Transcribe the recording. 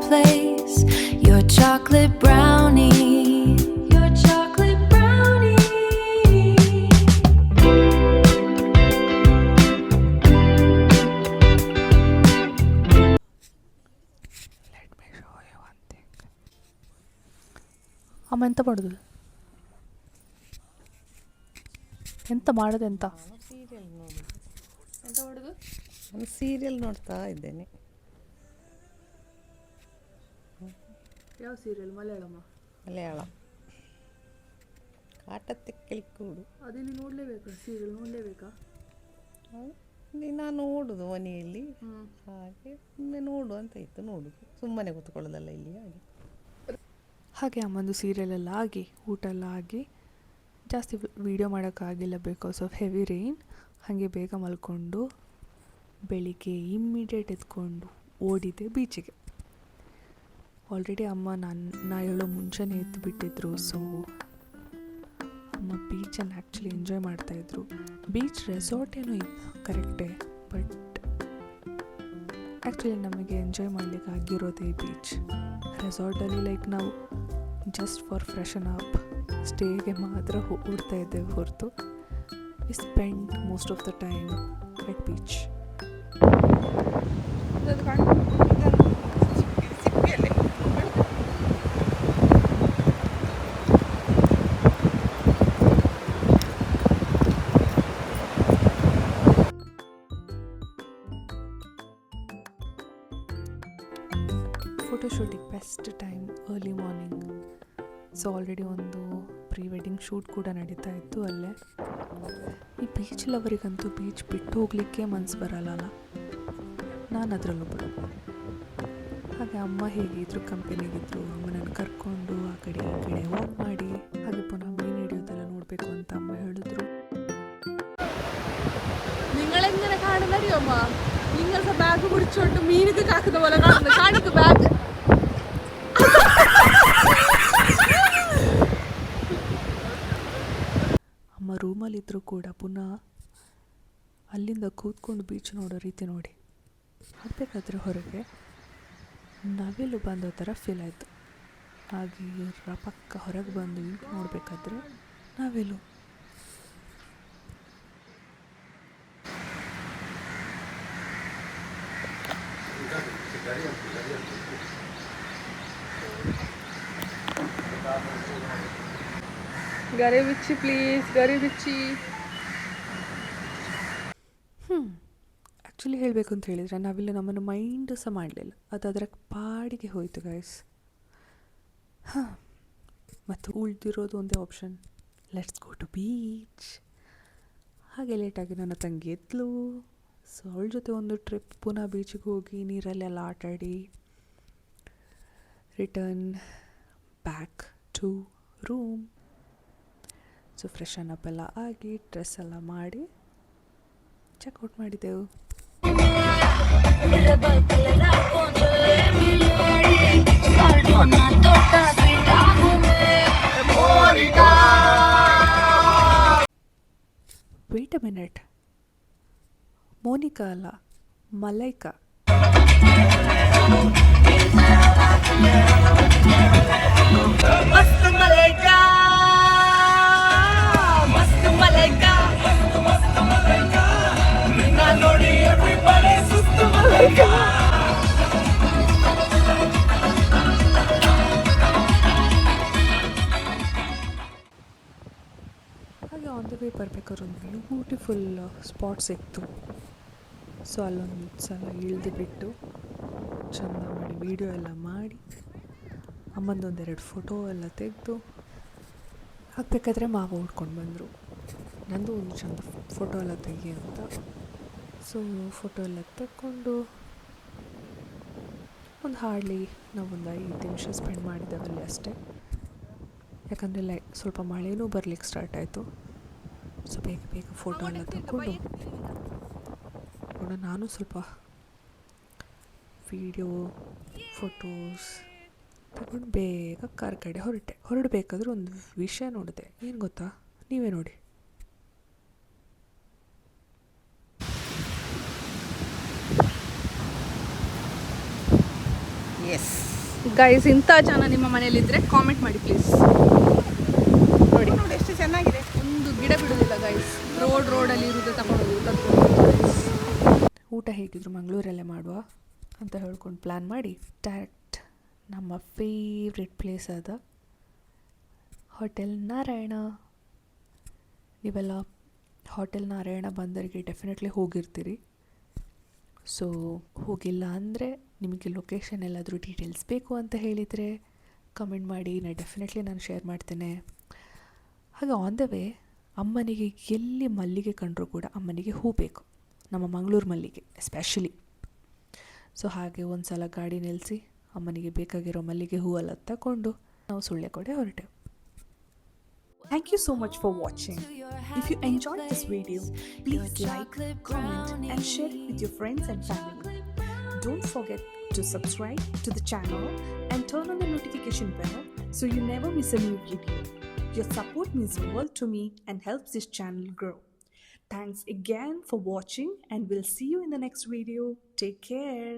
place. Your chocolate brownie, your chocolate brownie. Let me show you one thing. ಅಮ್ಮ ಎಂತ ಮಾಡೋದು, ಎಂತ ಮಾಡೋದು, ಎಂತ ಸೀರಿಯಲ್ ನೋಡಿ. ಎಂತ ಮಾಡೋದು? ನಾನು ಸೀರಿಯಲ್ ನೋಡ್ತಾ ಇದ್ದೇನೆ. ಯಾವ ಸೀರಿಯಲ್? ಮಲಯಾಳಮ? ಮಲಯಾಳಂ. ಕಾಟತ್ತೆಕ್ಕಳಿಕ್ಕೂಡು. ಅದಿಲ್ಲಿ ನೋಡಲೇಬೇಕಾ? ಸೀರಿಯಲ್ ನೋಡಲೇಬೇಕಾ? ನಾನು ನೋಡೋದು ಮನೆಯಲ್ಲಿ, ಹಾಗೆ ಒಮ್ಮೆ ನೋಡು ಅಂತ ಇತ್ತು, ನೋಡೋದು. ಸುಮ್ಮನೆ ಕೂತ್ಕೊಳ್ಳೋದಲ್ಲ ಇಲ್ಲಿ, ಹಾಗೆ ಅಮ್ಮಂದು ಸೀರಿಯಲೆಲ್ಲ ಆಗಿ ಊಟ ಎಲ್ಲ ಆಗಿ ಜಾಸ್ತಿ ವೀಡಿಯೋ ಮಾಡೋಕ್ಕಾಗಿಲ್ಲ ಬಿಕಾಸ್ ಆಫ್ ಹೆವಿ ರೈನ್. ಹಾಗೆ ಬೇಗ ಮಲ್ಕೊಂಡು ಬೆಳಿಗ್ಗೆ ಇಮ್ಮಿಡಿಯೇಟ್ ಎತ್ಕೊಂಡು ಓಡಿದೆ ಬೀಚಿಗೆ. ಆಲ್ರೆಡಿ ಅಮ್ಮ ನಾ ಹೇಳೋ ಮುಂಚೆನೇ ಎದ್ದು ಬಿಟ್ಟಿದ್ರು. ಸೊ ಅಮ್ಮ ಬೀಚನ್ನು ಆ್ಯಕ್ಚುಲಿ ಎಂಜಾಯ್ ಮಾಡ್ತಾಯಿದ್ರು. ಬೀಚ್ ರೆಸಾರ್ಟ್ ಏನೋ ಇತ್ತು ಕರೆಕ್ಟೇ, ಬಟ್ ಆ್ಯಕ್ಚುಲಿ ನಮಗೆ ಎಂಜಾಯ್ ಮಾಡಲಿಕ್ಕೆ ಆಗಿರೋದೇ ಬೀಚ್. ರೆಸಾರ್ಟಲ್ಲಿ ಲೈಕ್ ನಾವು ಜಸ್ಟ್ ಫಾರ್ ಫ್ರೆಶನ್ ಅಪ್ ಸ್ಟೇಗೆ ಮಾತ್ರ ಓಡ್ತಾ ಇದ್ದೇವೆ ಹೊರತು we spend most of the time at beach. ಫೋಟೋಶೂಟಿಗೆ best time early morning. So already ಒಂದು ಪ್ರೀ ವೆಡ್ಡಿಂಗ್ ಶೂಟ್ ಕೂಡ ನಡೀತಾ ಇತ್ತು ಅಲ್ಲೇ. ಈ ಬೀಚ್ ಲವರಿಗಂತೂ ಬೀಚ್ ಬಿಟ್ಟು ಹೋಗಲಿಕ್ಕೆ ಮನಸ್ಸು ಬರಲ್ಲ. ನಾನು ಅದರಲ್ಲೊಬ್ಬಳು. ಹಾಗೆ ಅಮ್ಮ ಹೇಗಿದ್ರು ಕಂಪನಿಗಿದ್ರು, ಅಮ್ಮನನ್ನು ಕರ್ಕೊಂಡು ಆ ಕಡೆ ಈ ಕಡೆ ವಾಕ್ ಮಾಡಿ ಹಾಗೆ ಪುನಃ ಮೀನು ಹಿಡಿಯೋದೆಲ್ಲ ನೋಡಬೇಕು ಅಂತ ಅಮ್ಮ ಹೇಳಿದ್ರು. നിങ്ങളെങ്ങനെ കാണുന്നറിയോമ്മ? നിങ്ങൾ ബാഗ് പിടിച്ചോണ്ട് മീനക്ക് കാക്കുന്ന പോലെ കാണുന്നു. കാണിക്ക് ബാഗ്. ಅಮ್ಮ ರೂಮಲ್ಲಿದ್ದರೂ ಕೂಡ ಪುನಃ ಅಲ್ಲಿಂದ ಕೂತ್ಕೊಂಡು ಬೀಚ್ ನೋಡೋ ರೀತಿ ನೋಡಿ ಆಗಬೇಕಾದ್ರೆ ಹೊರಗೆ ನವಿಲು ಬಂದೋ ಥರ ಫೀಲ್ ಆಯಿತು. ಹಾಗೆ ಪಕ್ಕ ಹೊರಗೆ ಬಂದು ನೋಡಬೇಕಾದ್ರೆ ನವಿಲು. ಗರಿ ಬಿಚ್ಚಿ ಪ್ಲೀಸ್, ಗರಿ ಬಿಚ್ಚಿ. ಆ್ಯಕ್ಚುಲಿ ಹೇಳಬೇಕು ಅಂತ ಹೇಳಿದರೆ ನಾವಿಲ್ಲಿ ನಮ್ಮನ್ನು ಮೈಂಡ್ ಸಹ ಮಾಡಲಿಲ್ಲ, ಅದು ಅದರ ಪಾಡಿಗೆ ಹೋಯಿತು ಗೈಸ್. ಮತ್ತು ಉಳಿದಿರೋದು ಒಂದೇ option, let's go to beach. ಹಾಗೆ ಲೇಟಾಗಿ ನನ್ನ ತಂಗಿ ಎದ್ಲು. ಸೊ ಅವಳ ಜೊತೆ ಒಂದು ಟ್ರಿಪ್ ಪುನಃ ಬೀಚಿಗೆ ಹೋಗಿ ನೀರಲ್ಲೆಲ್ಲ ಆಟಾಡಿ return back to room. So freshen up ಎಲ್ಲ ಆಗಿ ಡ್ರೆಸ್ ಎಲ್ಲ ಮಾಡಿ ಚೆಕ್ಔಟ್ ಮಾಡಿದೆವು. ವೇಟ್ ಅ ಮಿನಿಟ್, ಮೋನಿಕಾ ಅಲ್ಲ, ಮಲೈಕಾ. ಹಾಗೆ ಆನ್ ದ ವೇ ಬರಬೇಕಾದ್ರೆ ಒಂದು ಬ್ಯೂಟಿಫುಲ್ ಸ್ಪಾಟ್ ಸಿಕ್ತು. ಸೊ ಅಲ್ಲೊಂದು ಸಲ ಇಳಿದು ಬಿಟ್ಟು ಚೆಂದ ಮಾಡಿ ವೀಡಿಯೋ ಎಲ್ಲ ಮಾಡಿ ಅಮ್ಮಂದೊಂದೆರಡು ಫೋಟೋ ಎಲ್ಲ ತೆಗೆದು ಹಾಕಬೇಕಾದ್ರೆ ಮಾವ ಹುಡ್ಕೊಂಡು ಬಂದರು. ನಂದು ಒಂದು ಚೆಂದ ಫೋಟೋ ಎಲ್ಲ ತೆಗಿ ಅಂತ. ಸೊ ಫೋಟೋ ಎಲ್ಲ ತೆಕ್ಕೊಂಡು ಒಂದು ಹಾರ್ಡ್ಲಿ ನಾವೊಂದು 5 ನಿಮಿಷ ಸ್ಪೆಂಡ್ ಮಾಡಿದ್ದೇವಲ್ಲಿ ಅಷ್ಟೇ. ಯಾಕಂದರೆ ಸ್ವಲ್ಪ ಮಳೆನೂ ಬರಲಿಕ್ಕೆ ಸ್ಟಾರ್ಟ್ ಆಯಿತು. ಸೊ ಬೇಗ ಬೇಗ ಫೋಟೋ ಎಲ್ಲ ತೆಕ್ಕೊಂಡು ನಾನು ಸ್ವಲ್ಪ ವೀಡಿಯೋ ಫೋಟೋಸ್ ತಗೊಂಡು ಬೇಗ ಕಾರ್ ಕಡೆ ಹೊರಡಬೇಕಾದ್ರೆ ಒಂದು ವಿಷಯ ನೋಡಿದೆ. ಏನು ಗೊತ್ತಾ, ನೀವೇ ನೋಡಿ. ಎಸ್. ಗೈಸ್ ಇಂಥ ಜನ ನಿಮ್ಮ ಮನೆಯಲ್ಲಿದ್ದರೆ ಕಾಮೆಂಟ್ ಮಾಡಿ ಪ್ಲೀಸ್. ನೋಡಿ ನೋಡಿ ಎಷ್ಟು ಚೆನ್ನಾಗಿದೆ. ಒಂದು ಗಿಡ ಬಿಡೋದಿಲ್ಲ ಗೈಸ್. ರೋಡಲ್ಲಿ ಇರೋದು ತಗೊಳ್ಳೋದು. ಊಟ ಹೇಗಿದ್ರು ಮಂಗಳೂರಲ್ಲೇ ಮಾಡುವ ಅಂತ ಹೇಳ್ಕೊಂಡು ಪ್ಲ್ಯಾನ್ ಮಾಡಿ ಡೈರೆಕ್ಟ್ ನಮ್ಮ ಫೇವ್ರೆಟ್ ಪ್ಲೇಸ್ ಆದ ಹೋಟೆಲ್ ನಾರಾಯಣ. ನೀವೆಲ್ಲ ಹೋಟೆಲ್ ನಾರಾಯಣ ಬಂದರಿಗೆ ಡೆಫಿನೆಟ್ಲಿ ಹೋಗಿರ್ತೀರಿ. ಸೊ ಹೋಗಿಲ್ಲ ಅಂದರೆ ನಿಮಗೆ ಲೊಕೇಶನ್ ಎಲ್ಲಾದರೂ ಡೀಟೇಲ್ಸ್ ಬೇಕು ಅಂತ ಹೇಳಿದರೆ ಕಮೆಂಟ್ ಮಾಡಿ, ನಾನು ಶೇರ್ ಮಾಡ್ತೇನೆ. ಹಾಗೆ ಆನ್ ದ ವೇ ಅಮ್ಮನಿಗೆ ಎಲ್ಲಿ ಮಲ್ಲಿಗೆ ಕಂಡರೂ ಕೂಡ ಅಮ್ಮನಿಗೆ ಹೂ ಬೇಕು, ನಮ್ಮ ಮಂಗಳೂರು ಮಲ್ಲಿಗೆ ಎಸ್ಪೆಷಲಿ. ಸೊ ಹಾಗೆ ಒಂದು ಸಲ ಗಾಡಿ ನಿಲ್ಲಿಸಿ ಅಮ್ಮನಿಗೆ ಬೇಕಾಗಿರೋ ಮಲ್ಲಿಗೆ ಹೂವೆಲ್ಲ ತಗೊಂಡು ನಾವು ಸುಳ್ಯಕೊಡೆ ಹೊರಟೆವು. Thank you so much for watching. If you enjoyed this video, please like, comment and share it with your friends and family. Don't forget to subscribe to the channel and turn on the notification bell so you never miss a new video. Your support means the world to me and helps this channel grow. Thanks again for watching and we'll see you in the next video. Take care.